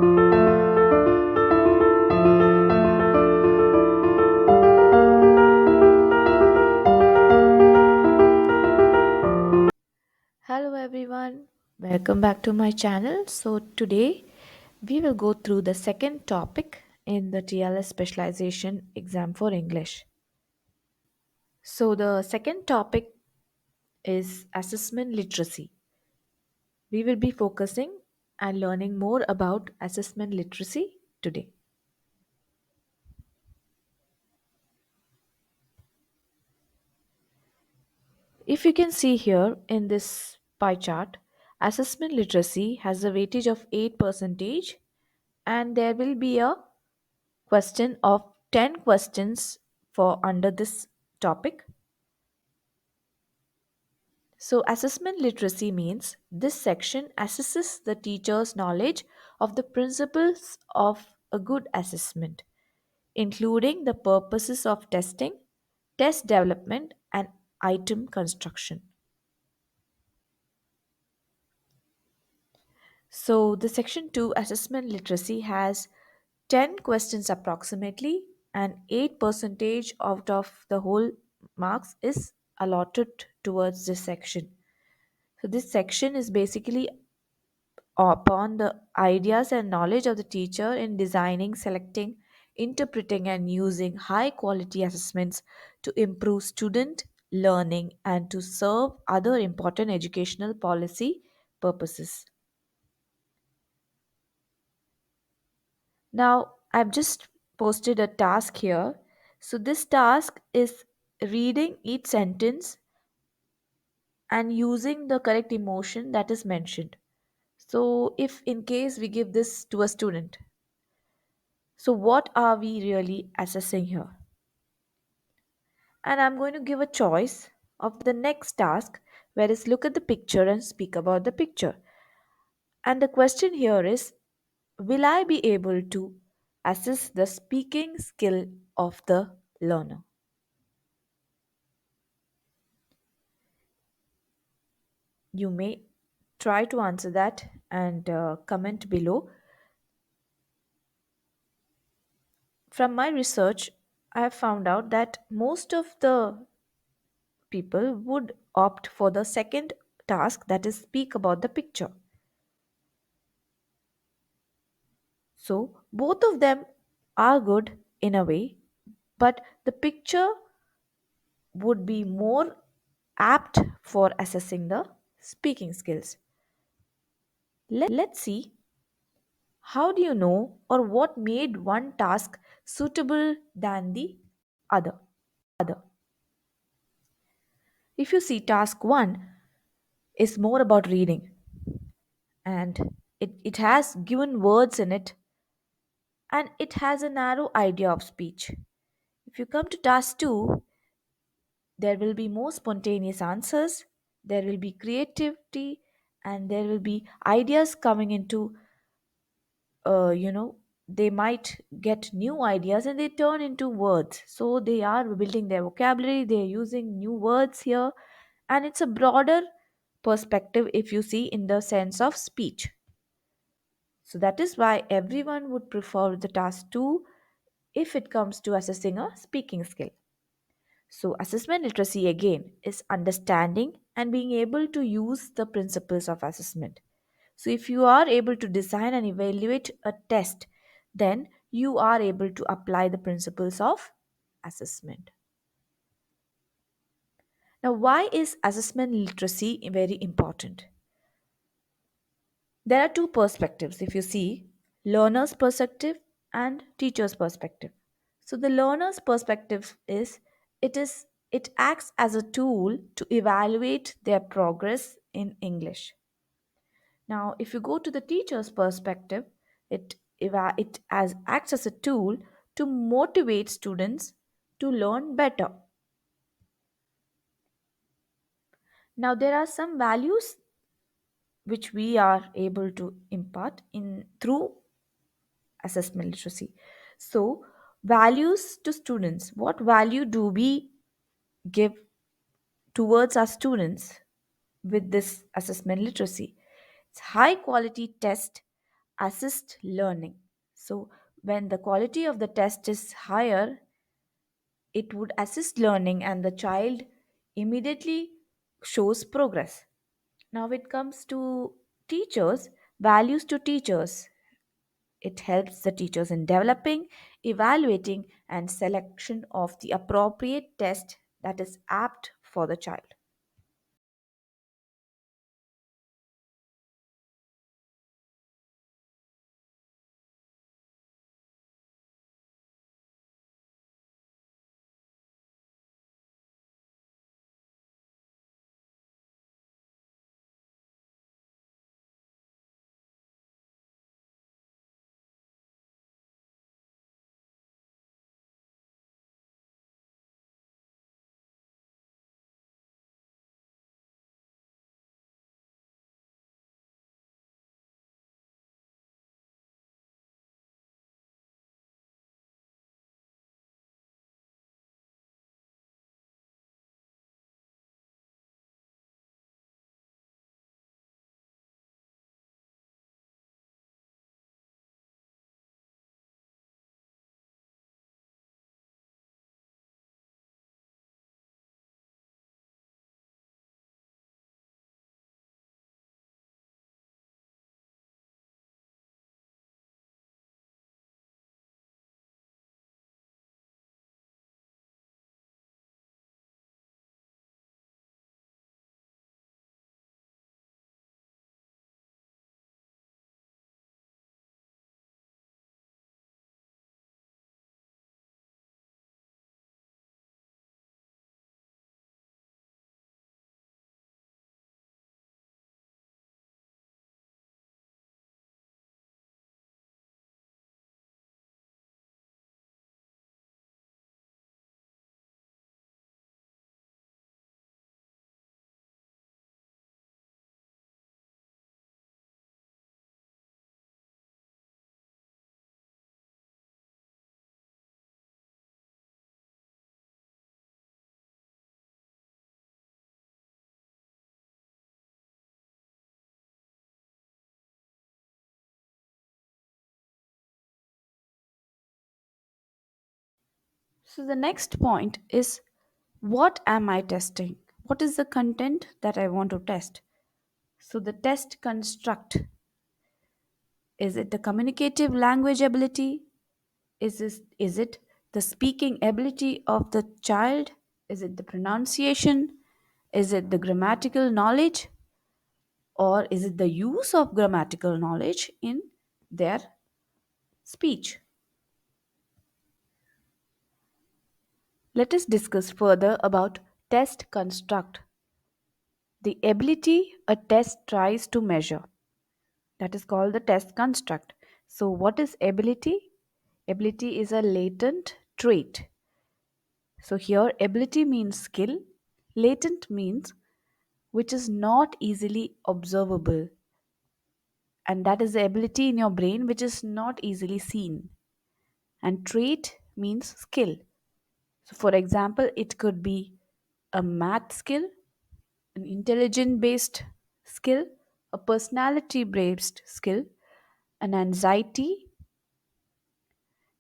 Hello everyone, welcome back to my channel. So today we will go through the second topic in the TLS specialization exam for English. So the second topic is assessment literacy. We will be focusing and learning more about assessment literacy today. If you can see here in this pie chart, assessment literacy has a weightage of 8% and there will be a question of 10 questions for under this topic. So, assessment literacy means this section assesses the teacher's knowledge of the principles of a good assessment, including the purposes of testing, test development, and item construction. So, the section 2 assessment literacy has 10 questions approximately, and 8 percentage out of the whole marks is allotted towards this section. So, this section is basically upon the ideas and knowledge of the teacher in designing, selecting, interpreting, and using high quality assessments to improve student learning and to serve other important educational policy purposes. Now, I've just posted a task here. So, this task is reading each sentence and using the correct emotion that is mentioned. So, if in case we give this to a student, so what are we really assessing here? And I'm going to give a choice of the next task, whereas look at the picture and speak about the picture. And the question here is, will I be able to assess the speaking skill of the learner? You may try to answer that and comment below. From my research, I have found out that most of the people would opt for the second task, that is speak about the picture. So both of them are good in a way, but the picture would be more apt for assessing the speaking skills. Let's see, how do you know or what made one task suitable than the other? If you see, task 1 is more about reading, and it has given words in it, and it has a narrow idea of speech. If you come to task 2, there will be more spontaneous answers, there will be creativity, and there will be ideas coming into, uh, you know, they might get new ideas and they turn into words. So they are building their vocabulary, they're using new words here, and it's a broader perspective if you see in the sense of speech. So that is why everyone would prefer the task 2 if it comes to assessing a speaking skill. So, assessment literacy again is understanding and being able to use the principles of assessment. So, if you are able to design and evaluate a test, then you are able to apply the principles of assessment. Now, why is assessment literacy very important? There are two perspectives if you see, learner's perspective and teacher's perspective. So the learner's perspective is it acts as a tool to evaluate their progress in English. Now, if you go to the teacher's perspective, it acts as a tool to motivate students to learn better. Now, there are some values which we are able to impart in through assessment literacy. So, values to students. What value do we give towards our students with this assessment literacy? It's high quality test assist learning. So, when the quality of the test is higher, it would assist learning and the child immediately shows progress. Now, it comes to teachers, values to teachers. It helps the teachers in developing, evaluating, and selection of the appropriate test that is apt for the child. So, the next point is, what am I testing? What is the content that I want to test? So, the test construct, is it the communicative language ability? Is it the speaking ability of the child? Is it the pronunciation? Is it the grammatical knowledge? Or is it the use of grammatical knowledge in their speech? Let us discuss further about test construct, the ability a test tries to measure. That is called the test construct. So, what is ability? Ability is a latent trait. So, here ability means skill, latent means which is not easily observable, and that is the ability in your brain which is not easily seen. And trait means skill. So, for example, it could be a math skill, an intelligent based skill, a personality based skill, an anxiety,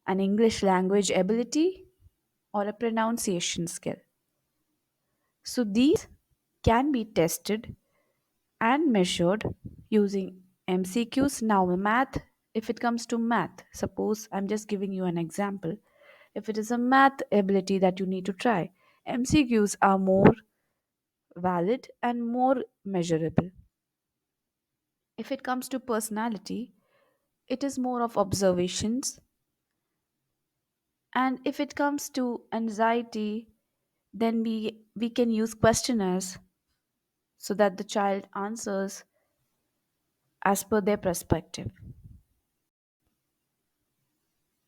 an English language ability, or a pronunciation skill. So, these can be tested and measured using MCQs. Now, math, if it comes to math, suppose I'm just giving you an example. If it is a math ability that you need to try, MCQs are more valid and more measurable. If it comes to personality, it is more of observations. And if it comes to anxiety, then we can use questionnaires so that the child answers as per their perspective.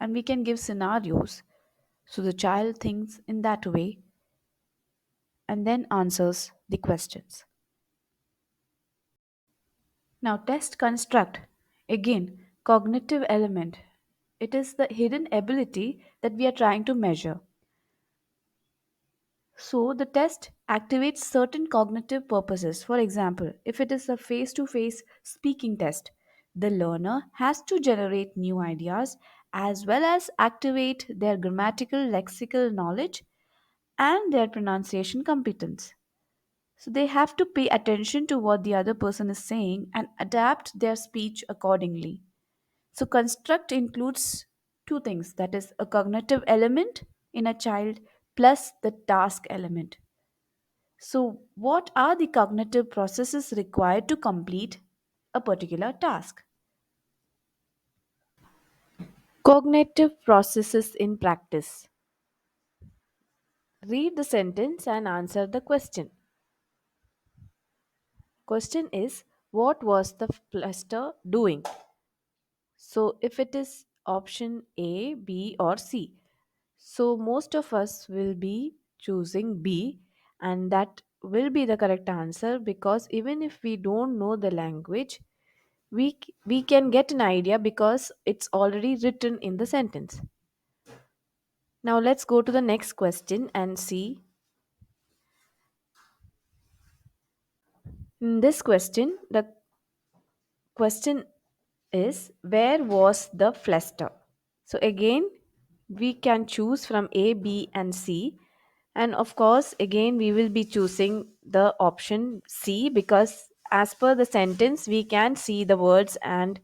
And we can give scenarios so the child thinks in that way and then answers the questions. Now, test construct, again, cognitive element. It is the hidden ability that we are trying to measure. So, the test activates certain cognitive purposes. For example, if it is a face to face speaking test, The learner has to generate new ideas as well as activate their grammatical lexical knowledge and their pronunciation competence. So they have to pay attention to what the other person is saying and adapt their speech accordingly. So construct includes two things, that is a cognitive element in a child plus the task element. So what are the cognitive processes required to complete a particular task? Cognitive processes in practice. Read the sentence and answer the question. Question is, what was the cluster doing? So if it is option A, B, or C, so most of us will be choosing B, and that will be the correct answer because even if we don't know the language, we can get an idea because it's already written in the sentence. Now let's go to the next question and see. In this question, the question is, where was the fluster? So again, we can choose from A, B, and C. And of course, again, we will be choosing the option C because as per the sentence, we can see the words and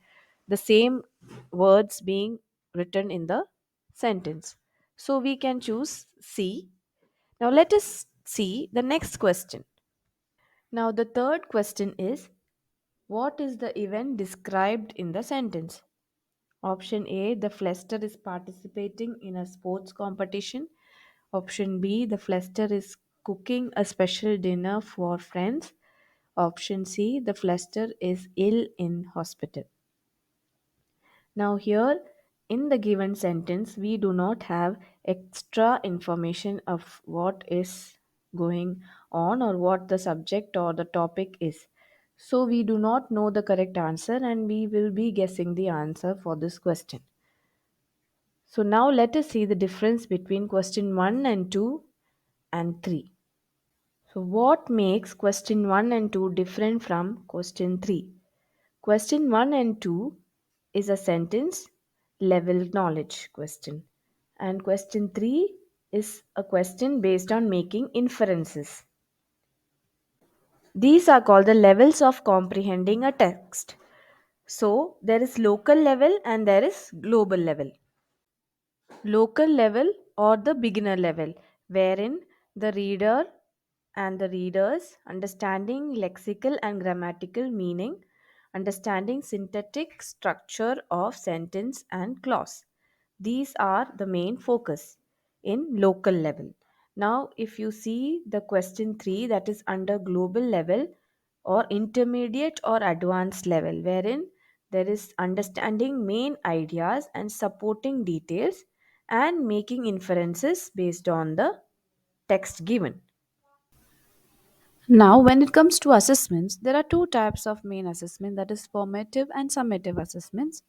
the same words being written in the sentence. So we can choose C. Now let us see the next question. Now the third question is, what is the event described in the sentence? Option A, the Fluster is participating in a sports competition. Option B, the Fluster is cooking a special dinner for friends. Option C, the Fluster is ill in hospital. Now, here in the given sentence, we do not have extra information of what is going on or what the subject or the topic is. So, we do not know the correct answer and we will be guessing the answer for this question. So now let us see the difference between question 1 and 2 and 3. So what makes question 1 and 2 different from question 3? Question 1 and 2 is a sentence level knowledge question, and question 3 is a question based on making inferences. These are called the levels of comprehending a text. So there is local level and there is global level. Local level or the beginner level, wherein the reader and the readers understanding lexical and grammatical meaning, understanding syntactic structure of sentence and clause. These are the main focus in local level. Now, if you see the question 3, that is under global level or intermediate or advanced level, wherein there is understanding main ideas and supporting details and making inferences based on the text given. Now, when it comes to assessments, there are two types of main assessment, that is formative and summative assessments.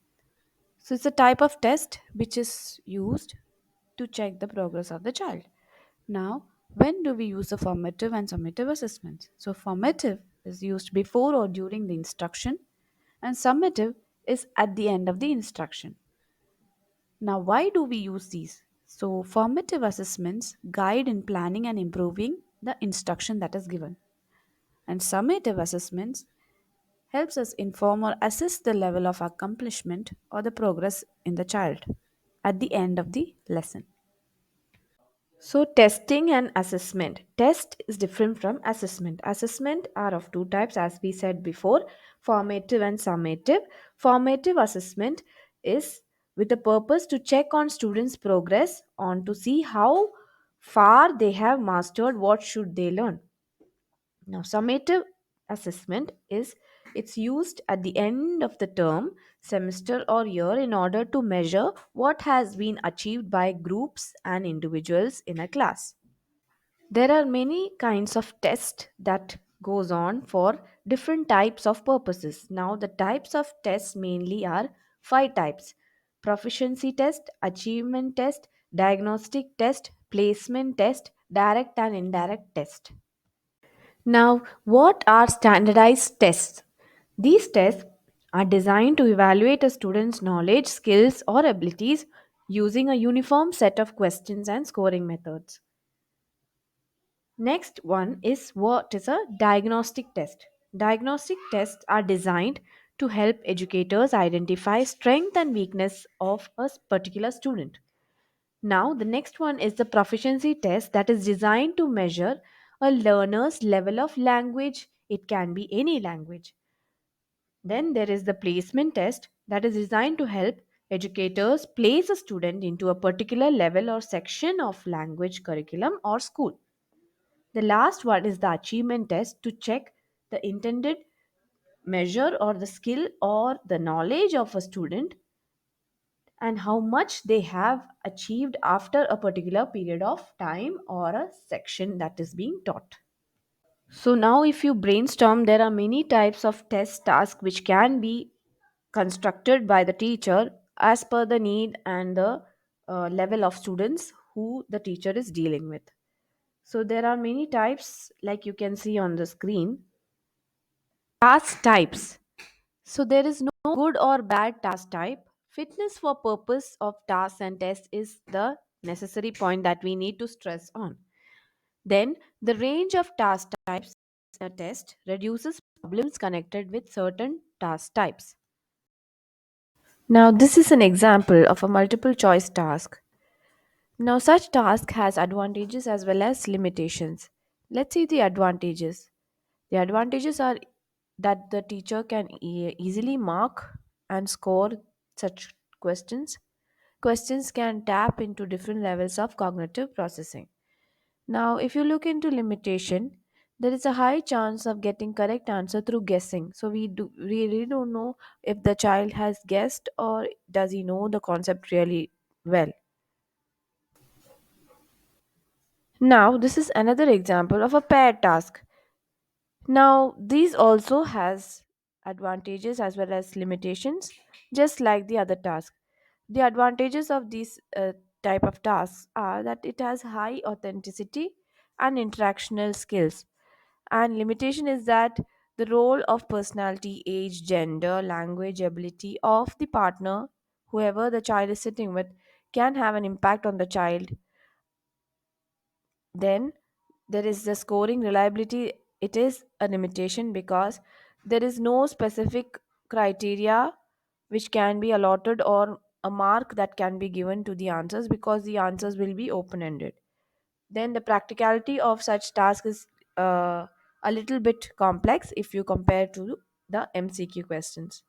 So, it's a type of test which is used to check the progress of the child. Now, when do we use the formative and summative assessments? So, formative is used before or during the instruction, and summative is at the end of the instruction. Now, why do we use these? So, formative assessments guide in planning and improving the instruction that is given, and summative assessments helps us inform or assess the level of accomplishment or the progress in the child at the end of the lesson. So, testing and assessment. Test is different from assessment. Assessment are of two types, as we said before, formative and summative. Formative assessment is with the purpose to check on students' progress on to see how far they have mastered what should they learn. Now, summative assessment is it's used at the end of the term, semester, or year in order to measure what has been achieved by groups and individuals in a class. There are many kinds of tests that goes on for different types of purposes. Now, the types of tests mainly are five types: proficiency test, achievement test, diagnostic test, placement test, direct and indirect test. Now, what are standardized tests? These tests are designed to evaluate a student's knowledge, skills, or abilities using a uniform set of questions and scoring methods. Next one is what is a diagnostic test. Diagnostic tests are designed to help educators identify strength and weakness of a particular student. Now, the next one is the proficiency test that is designed to measure a learner's level of language. It can be any language. Then there is the placement test that is designed to help educators place a student into a particular level or section of language curriculum or school. The last one is the achievement test to check the intended measure or the skill or the knowledge of a student and how much they have achieved after a particular period of time or a section that is being taught. So now if you brainstorm, there are many types of test tasks which can be constructed by the teacher as per the need and the level of students who the teacher is dealing with. So there are many types like you can see on the screen. Task types. So there is no good or bad task type. Fitness for purpose of tasks and tests is the necessary point that we need to stress on. Then the range of task types in a test reduces problems connected with certain task types. Now this is an example of a multiple choice task. Now such task has advantages as well as limitations. Let's see the advantages. The advantages are that the teacher can easily mark and score such questions. Questions can tap into different levels of cognitive processing. Now, if you look into limitation, there is a high chance of getting correct answer through guessing. So we really don't know if the child has guessed or does he know the concept really well. Now, this is another example of a paired task. Now, these also has advantages as well as limitations, just like the other task. The advantages of these type of tasks are that it has high authenticity and interactional skills, and limitation is that the role of personality, age, gender, language, ability of the partner, whoever the child is sitting with, can have an impact on the child. Then there is the scoring reliability. It is a limitation because there is no specific criteria which can be allotted or a mark that can be given to the answers because the answers will be open ended. Then the practicality of such task is a little bit complex if you compare to the MCQ questions.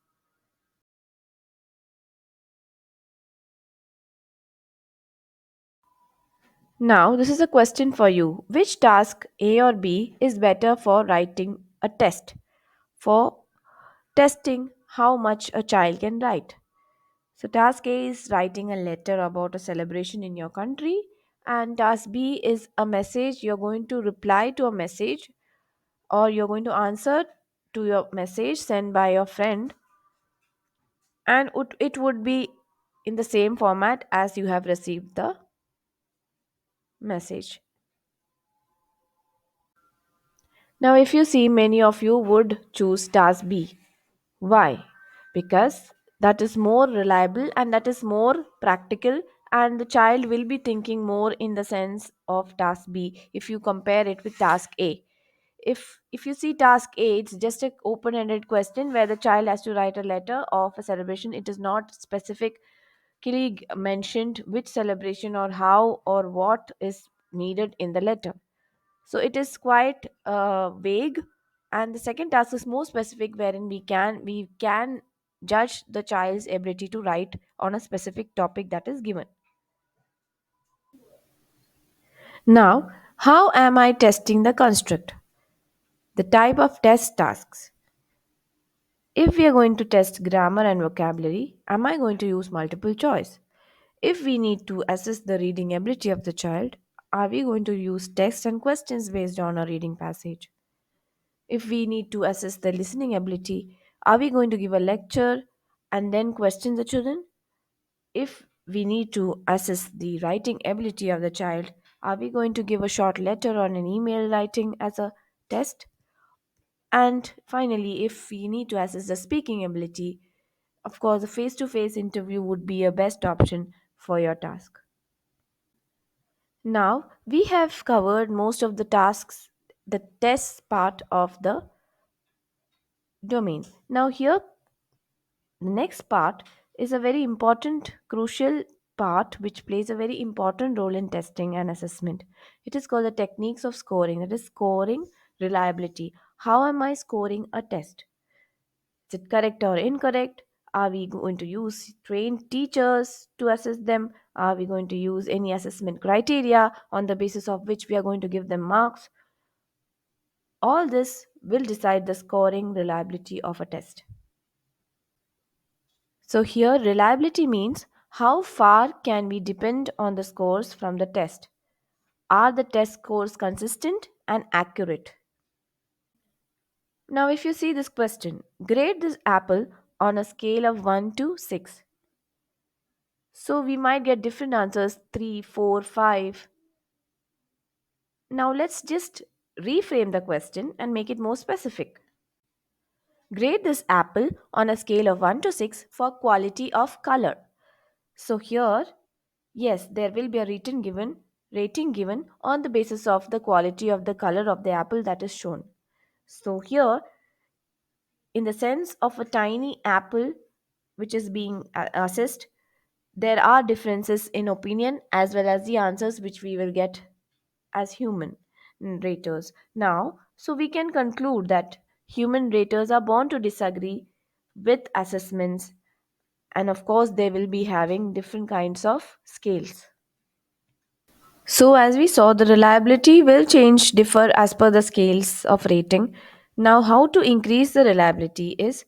Now, this is a question for you. Which task, A or B, is better for writing a test? For testing how much a child can write. So, task A is writing a letter about a celebration in your country, and task B is a message. You're going to reply to a message or you're going to answer to your message sent by your friend, and it would be in the same format as you have received the message. Now, if you see, many of you would choose task B. Why? Because that is more reliable and that is more practical, and the child will be thinking more in the sense of task B if you compare it with task A. If you see task A, it's just a open-ended question where the child has to write a letter of a celebration. It is not specifically mentioned which celebration or how or what is needed in the letter, so it is quite vague. And the second task is more specific wherein we can judge the child's ability to write on a specific topic that is given. Now, how am I testing the construct? The type of test tasks. If we are going to test grammar and vocabulary, am I going to use multiple choice? If we need to assess the reading ability of the child, are we going to use text and questions based on a reading passage? If we need to assess the listening ability, are we going to give a lecture and then question the children? If we need to assess the writing ability of the child, are we going to give a short letter or an email writing as a test? And finally, if we need to assess the speaking ability, of course, a face to face interview would be a best option for your task. Now, we have covered most of the tasks, the test part of the domain. Now, here, the next part is a very important, crucial part which plays a very important role in testing and assessment. It is called the techniques of scoring, that is, scoring reliability. How am I scoring a test? Is it correct or incorrect? Are we going to use trained teachers to assess them? Are we going to use any assessment criteria on the basis of which we are going to give them marks? All this will decide the scoring reliability of a test. So, here reliability means how far can we depend on the scores from the test? Are the test scores consistent and accurate? Now, if you see this question, grade this apple on a scale of 1 to 6. So we might get different answers 3, 4, 5. Now let's just reframe the question and make it more specific. Grade this apple on a scale of 1 to 6 for quality of color. So here, yes, there will be a rating given on the basis of the quality of the color of the apple that is shown. So here, in the sense of a tiny apple which is being assessed, there are differences in opinion as well as the answers which we will get as human raters. Now, so we can conclude that human raters are born to disagree with assessments, and of course, they will be having different kinds of scales. So, as we saw, the reliability will differ as per the scales of rating. Now, how to increase the reliability is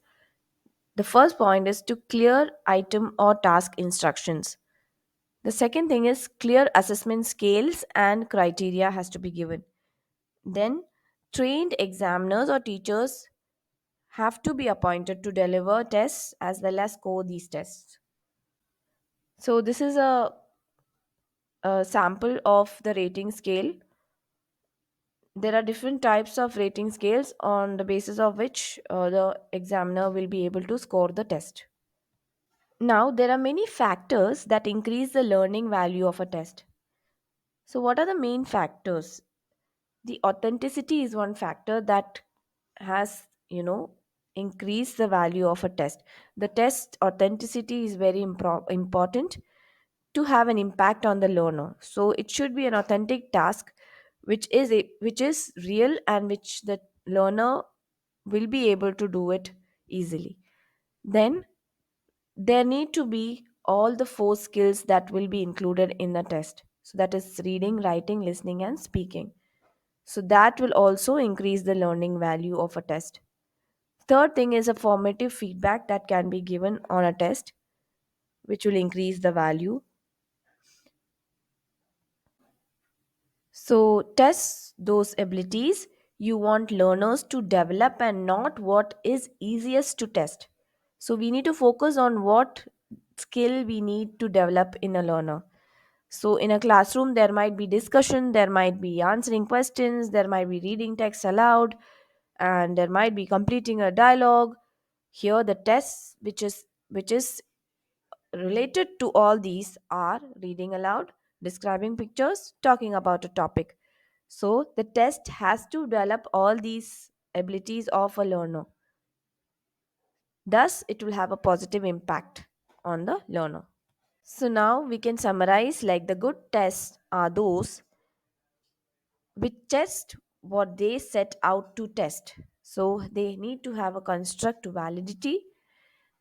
the first point is to clear item or task instructions. The second thing is clear assessment scales and criteria has to be given. Then, trained examiners or teachers have to be appointed to deliver tests as well as score these tests. So, this is a sample of the rating scale. There are different types of rating scales on the basis of which the examiner will be able to score the test. Now, there are many factors that increase the learning value of a test. So, what are the main factors? The authenticity is one factor that has increased the value of a test. The test authenticity is very important to have an impact on the learner. So it should be an authentic task which is real and which the learner will be able to do it easily. Then there need to be all the four skills that will be included in the test, so that is reading, writing, listening and speaking. So that will also increase the learning value of a test. Third thing is a formative feedback that can be given on a test, which will increase the value. So test those abilities you want learners to develop and not what is easiest to test. So we need to focus on what skill we need to develop in a learner. So in a classroom, there might be discussion, there might be answering questions, there might be reading text aloud, and there might be completing a dialogue. Here, the tests which is related to all these are reading aloud, describing pictures, talking about a topic. So the test has to develop all these abilities of a learner. Thus, it will have a positive impact on the learner. So now we can summarize like the good tests are those which test what they set out to test. So they need to have a construct validity.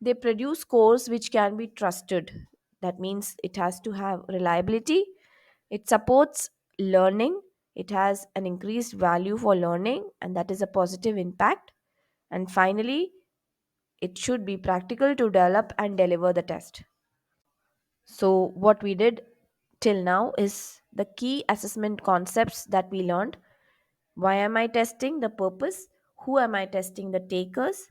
They produce scores which can be trusted. That means it has to have reliability. It supports learning. It has an increased value for learning, and that is a positive impact. And finally, it should be practical to develop and deliver the test. So, what we did till now is the key assessment concepts that we learned. Why am I testing? The purpose. Who am I testing? The takers.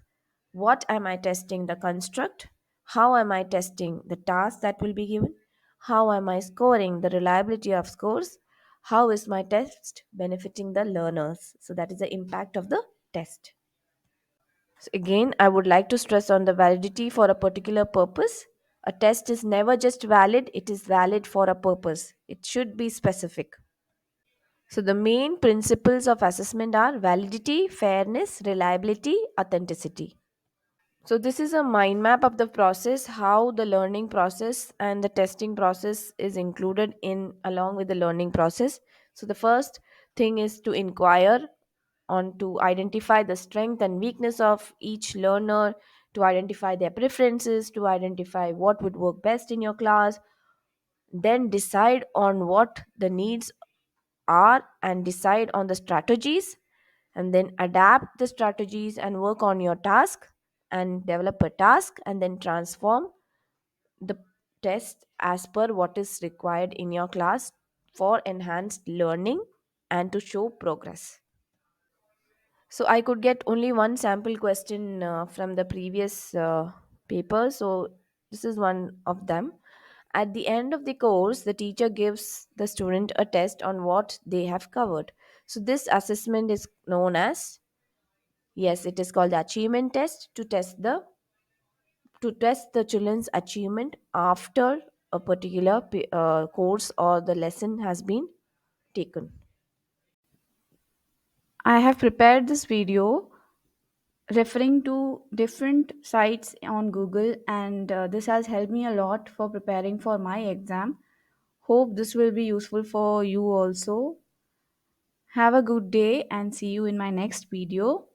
What am I testing? The construct. How am I testing the task that will be given? How am I scoring the reliability of scores? How is my test benefiting the learners? So, that is the impact of the test. So again, I would like to stress on the validity for a particular purpose. A test is never just valid, it is valid for a purpose. It should be specific. So the main principles of assessment are validity, fairness, reliability, authenticity. So this is a mind map of the process, how the learning process and the testing process is included in along with the learning process. So the first thing is to inquire on to identify the strength and weakness of each learner, to identify their preferences, to identify what would work best in your class, then decide on what the needs are and decide on the strategies, and then adapt the strategies and work on your task and develop a task and then transform the test as per what is required in your class for enhanced learning and to show progress. So I could get only one sample question from the previous paper. So this is one of them. At the end of the course, the teacher gives the student a test on what they have covered. So this assessment is known as, yes, it is called the achievement test, to test the children's achievement after a particular course or the lesson has been taken. I have prepared this video referring to different sites on Google, and this has helped me a lot for preparing for my exam. Hope this will be useful for you also. Have a good day and see you in my next video.